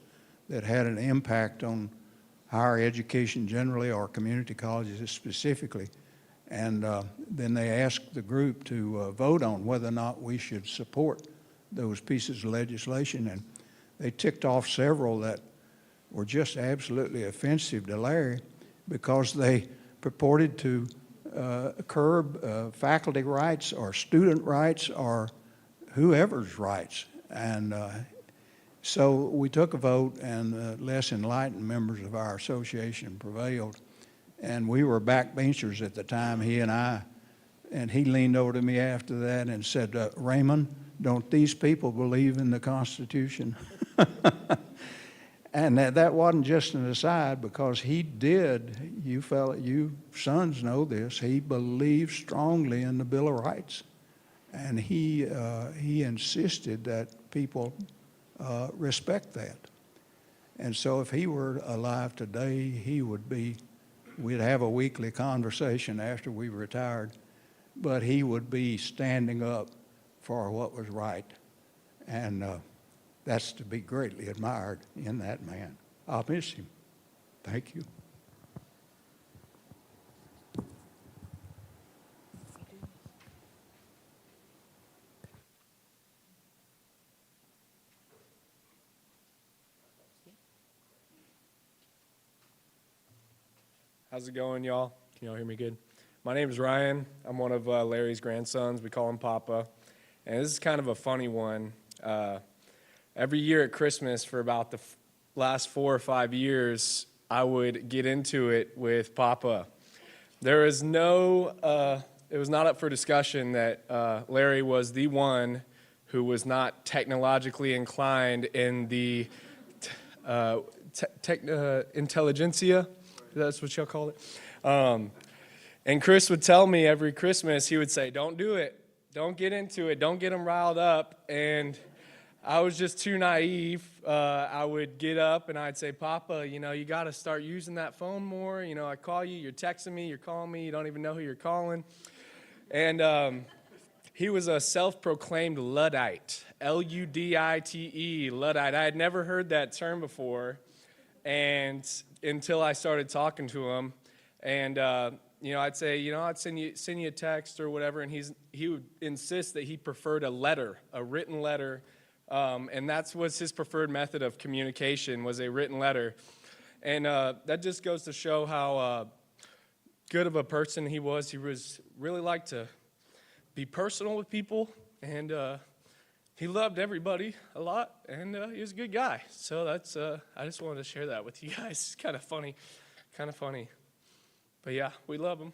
that had an impact on higher education generally, or community colleges specifically. And then they asked the group to vote on whether or not we should support those pieces of legislation. And they ticked off several that were just absolutely offensive to Larry because they purported to curb faculty rights or student rights or whoever's rights. And so we took a vote, and less enlightened members of our association prevailed. And we were backbenchers at the time, he and I. And he leaned over to me after that and said, Raymond, don't these people believe in the Constitution? And that wasn't just an aside, because he did, you sons know this, he believed strongly in the Bill of Rights. And he insisted that people respect that. And so if he were alive today, we'd have a weekly conversation after we retired, but he would be standing up for what was right. And that's to be greatly admired in that man. I'll miss him. Thank you. How's it going, y'all? Can y'all hear me good? My name is Ryan. I'm one of Larry's grandsons. We call him Papa. And this is kind of a funny one. Every year at Christmas for about the last 4 or 5 years, I would get into it with Papa. There is no, it was not up for discussion that Larry was the one who was not technologically inclined in the intelligentsia. That's what y'all call it. And Chris would tell me every Christmas, he would say, don't do it. Don't get into it. Don't get them riled up. And I was just too naive. I would get up and I'd say, Papa, you got to start using that phone more. I call you, you're texting me, you're calling me, you don't even know who you're calling. And he was a self-proclaimed Luddite, L-U-D-I-T-E, Luddite. I had never heard that term before, and until I started talking to him. And I'd say, I'd send you a text or whatever, and he would insist that he preferred a written letter, and that was his preferred method of communication, was a written letter. And that just goes to show how good of a person he was. He was really liked to be personal with people, and he loved everybody a lot, and he was a good guy. So that's I just wanted to share that with you guys. It's kind of funny. But yeah, we love him.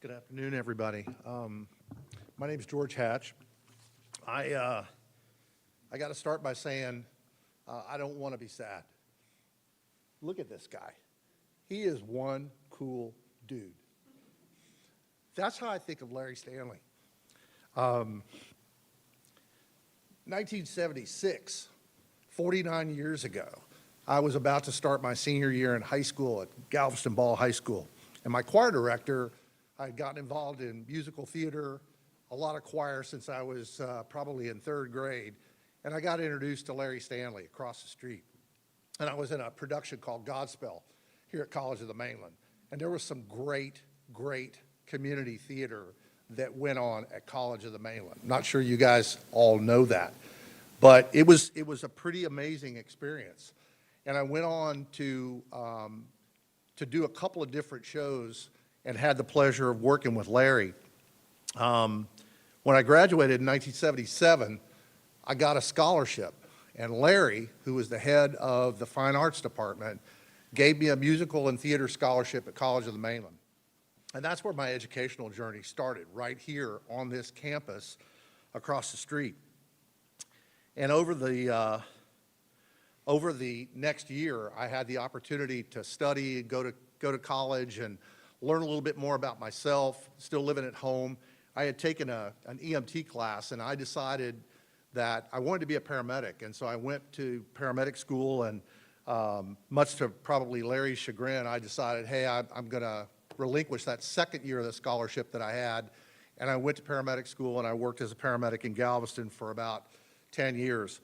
Good afternoon, everybody. My name is George Hatch. I got to start by saying I don't want to be sad. Look at this guy. He is one cool dude. That's how I think of Larry Stanley. 1976, 49 years ago, I was about to start my senior year in high school at Galveston Ball High School. And my choir director, I had gotten involved in musical theater, a lot of choir since I was probably in 3rd grade. And I got introduced to Larry Stanley across the street. And I was in a production called Godspell here at College of the Mainland. And there was some great, great community theater that went on at College of the Mainland. Not sure you guys all know that, but it was a pretty amazing experience. And I went on to do a couple of different shows and had the pleasure of working with Larry. When I graduated in 1977, I got a scholarship. And Larry, who was the head of the Fine Arts Department, gave me a musical and theater scholarship at College of the Mainland. And that's where my educational journey started, right here on this campus across the street. And over the next year, I had the opportunity to study and go to college and learn a little bit more about myself, still living at home. I had taken an EMT class, and I decided that I wanted to be a paramedic. And so I went to paramedic school, and much to probably Larry's chagrin, I decided, hey, I'm going to relinquish that second year of the scholarship that I had. And I went to paramedic school, and I worked as a paramedic in Galveston for about 10 years.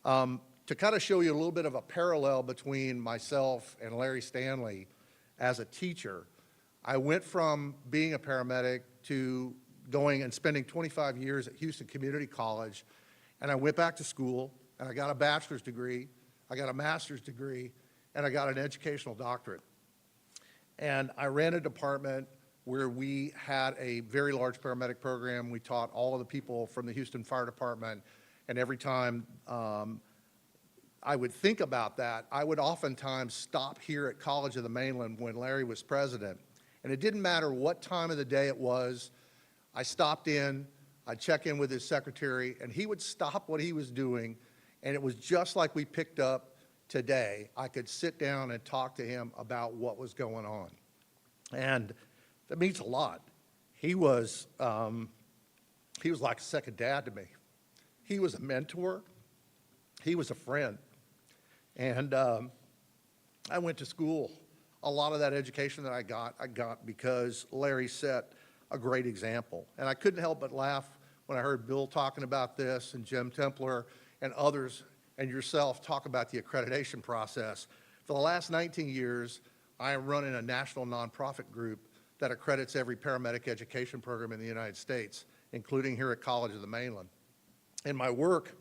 To kind of show you a little bit of a parallel between myself and Larry Stanley as a teacher, I went from being a paramedic to going and spending 25 years at Houston Community College, and I went back to school, and I got a bachelor's degree, I got a master's degree, and I got an educational doctorate. And I ran a department where we had a very large paramedic program. We taught all of the people from the Houston Fire Department, and every time I would think about that, I would oftentimes stop here at College of the Mainland when Larry was president. And it didn't matter what time of the day it was. I stopped in, I'd check in with his secretary, and he would stop what he was doing, and it was just like we picked up today. I could sit down and talk to him about what was going on. And that means a lot. He was like a second dad to me. He was a mentor. He was a friend. And I went to school. A lot of that education that I got because Larry set a great example. And I couldn't help but laugh when I heard Bill talking about this, and Jim Templer and others and yourself talk about the accreditation process. For the last 19 years, I am running a national nonprofit group that accredits every paramedic education program in the United States, including here at College of the Mainland. In my work,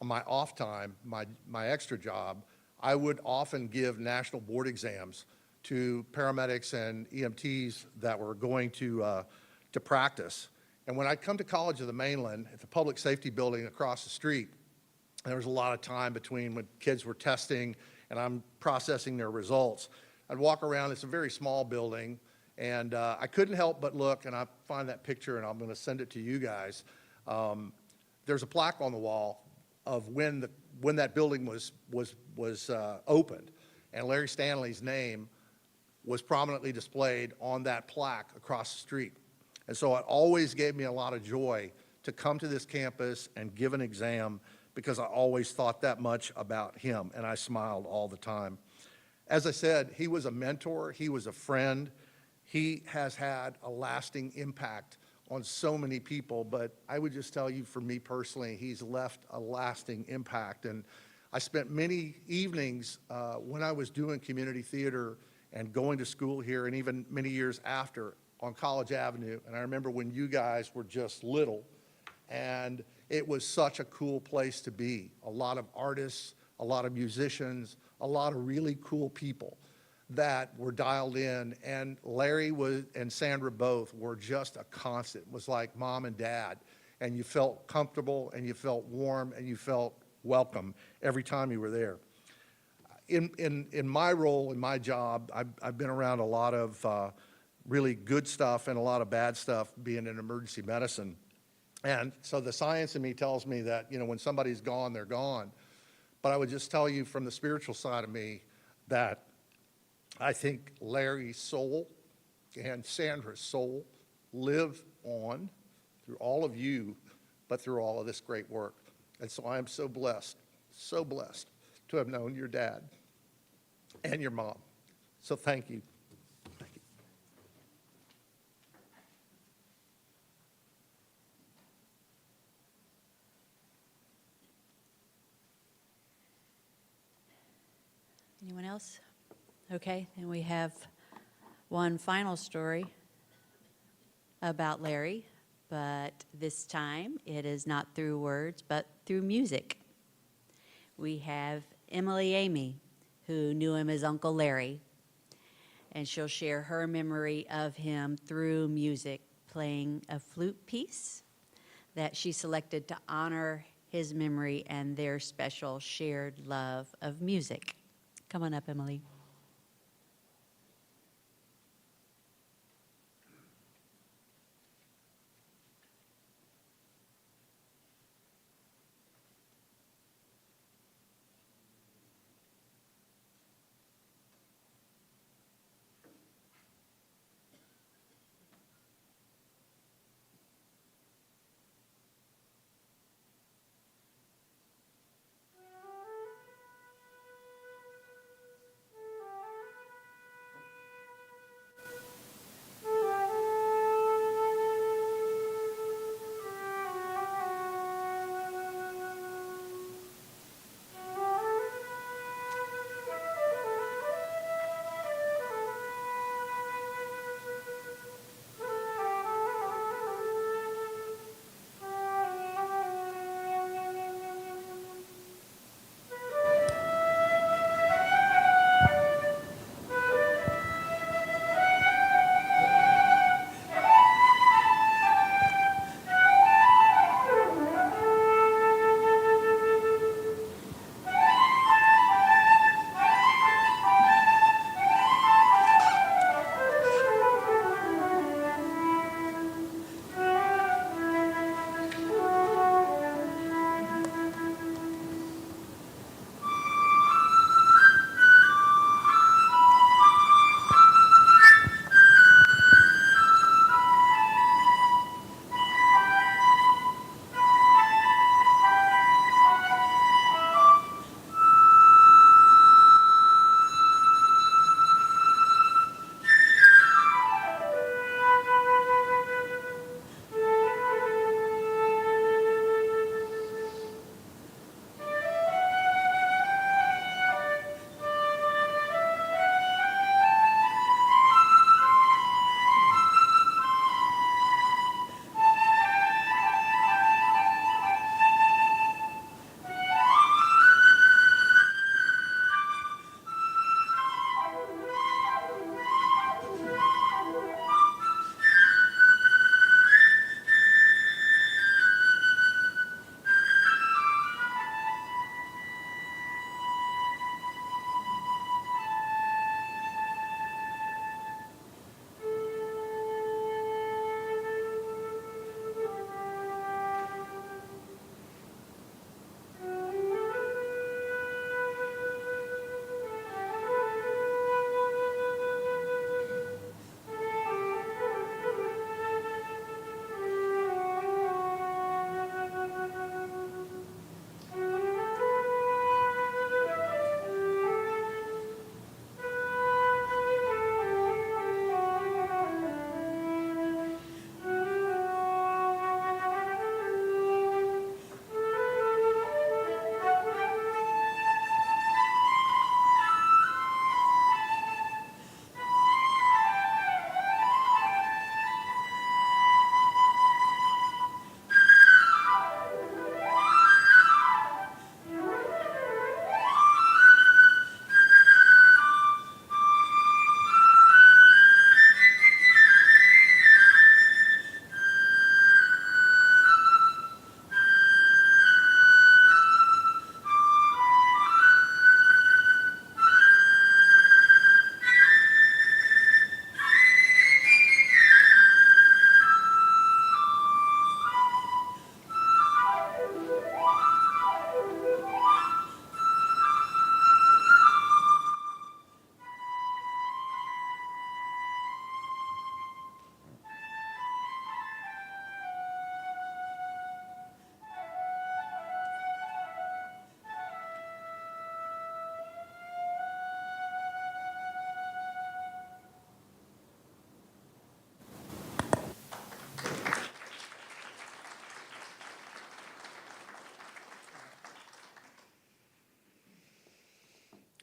on my off time, my extra job, I would often give national board exams to paramedics and EMTs that were going to practice. And when I'd come to College of the Mainland at the public safety building across the street, there was a lot of time between when kids were testing and I'm processing their results. I'd walk around, it's a very small building, and I couldn't help but look, and I find that picture and I'm gonna send it to you guys. There's a plaque on the wall of when that building was opened, and Larry Stanley's name was prominently displayed on that plaque across the street. And so it always gave me a lot of joy to come to this campus and give an exam because I always thought that much about him, and I smiled all the time. As I said, he was a mentor, he was a friend, he has had a lasting impact on so many people, but I would just tell you, for me personally, he's left a lasting impact. And I spent many evenings when I was doing community theater and going to school here, and even many years after, on College Avenue. And I remember when you guys were just little, and it was such a cool place to be. A lot of artists, a lot of musicians, a lot of really cool people that were dialed in, and Larry and Sandra both were just a constant. It was like mom and dad, and you felt comfortable, and you felt warm, and you felt welcome every time you were there. In my role, in my job, I've been around a lot of really good stuff and a lot of bad stuff, being in emergency medicine. And so the science in me tells me that, you know, when somebody's gone, they're gone. But I would just tell you from the spiritual side of me that I think Larry's soul and Sandra's soul live on through all of you, but through all of this great work. And so I am so blessed to have known your dad. and your mom. So thank you. Thank you. Anyone else? Okay, and we have one final story about Larry, but this time it is not through words, but through music. We have Emily Amy, who knew him as Uncle Larry, and she'll share her memory of him through music, playing a flute piece that she selected to honor his memory and their special shared love of music. Come on up, Emily.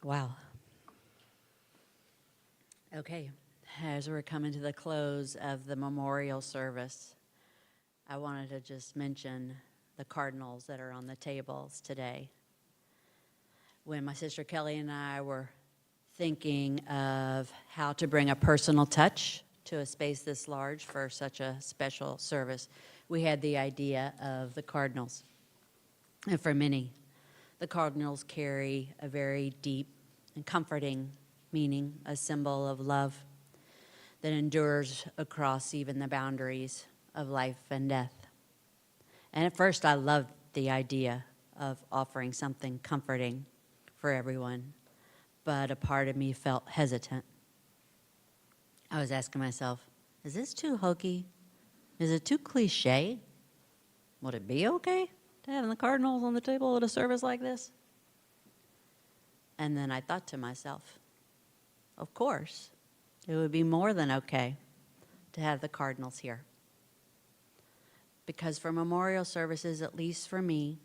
Wow. Okay, as we're coming to the close of the memorial service, I wanted to just mention the cardinals that are on the tables today. When my sister Kelly and I were thinking of how to bring a personal touch to a space this large for such a special service, we had the idea of the cardinals. And for many, the cardinals carry a very deep and comforting meaning, a symbol of love that endures across even the boundaries of life and death. And at first, I loved the idea of offering something comforting for everyone, but a part of me felt hesitant. I was asking myself, is this too hokey? Is it too cliche? Would it be okay to have the cardinals on the table at a service like this? And then I thought to myself, of course, it would be more than okay to have the cardinals here. Because for memorial services, at least for me,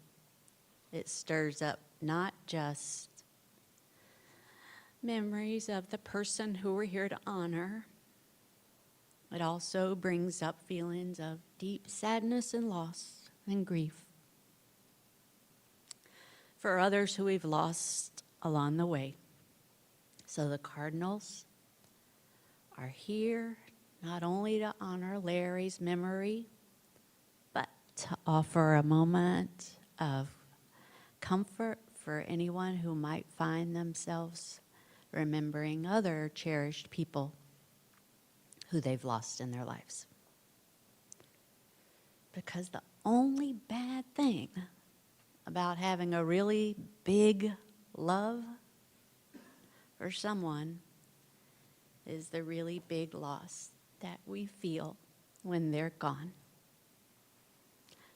it stirs up not just memories of the person who we're here to honor, it also brings up feelings of deep sadness and loss and grief. For others who we've lost along the way. So the cardinals are here not only to honor Larry's memory, but to offer a moment of comfort for anyone who might find themselves remembering other cherished people who they've lost in their lives. Because the only bad thing about having a really big love for someone is the really big loss that we feel when they're gone.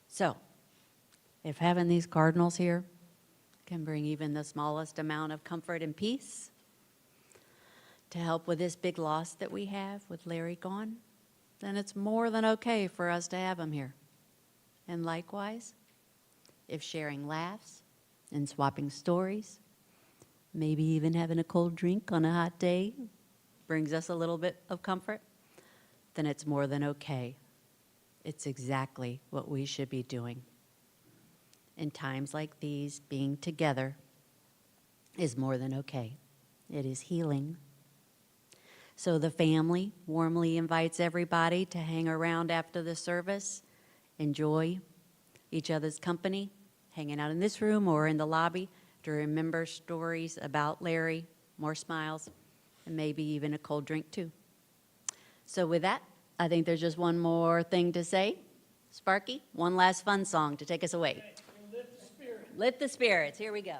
So, if having these cardinals here can bring even the smallest amount of comfort and peace to help with this big loss that we have with Larry gone, then it's more than okay for us to have him here. And likewise, if sharing laughs and swapping stories, maybe even having a cold drink on a hot day brings us a little bit of comfort, then it's more than okay. It's exactly what we should be doing. In times like these, being together is more than okay. It is healing. So the family warmly invites everybody to hang around after the service, enjoy each other's company, hanging out in this room or in the lobby to remember stories about Larry, more smiles, and maybe even a cold drink too. So with that, I think there's just one more thing to say. Sparky, one last fun song to take us away. Lift the spirits. Lift the spirits. Here we go.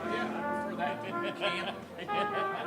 Yeah, I prefer that than the camp.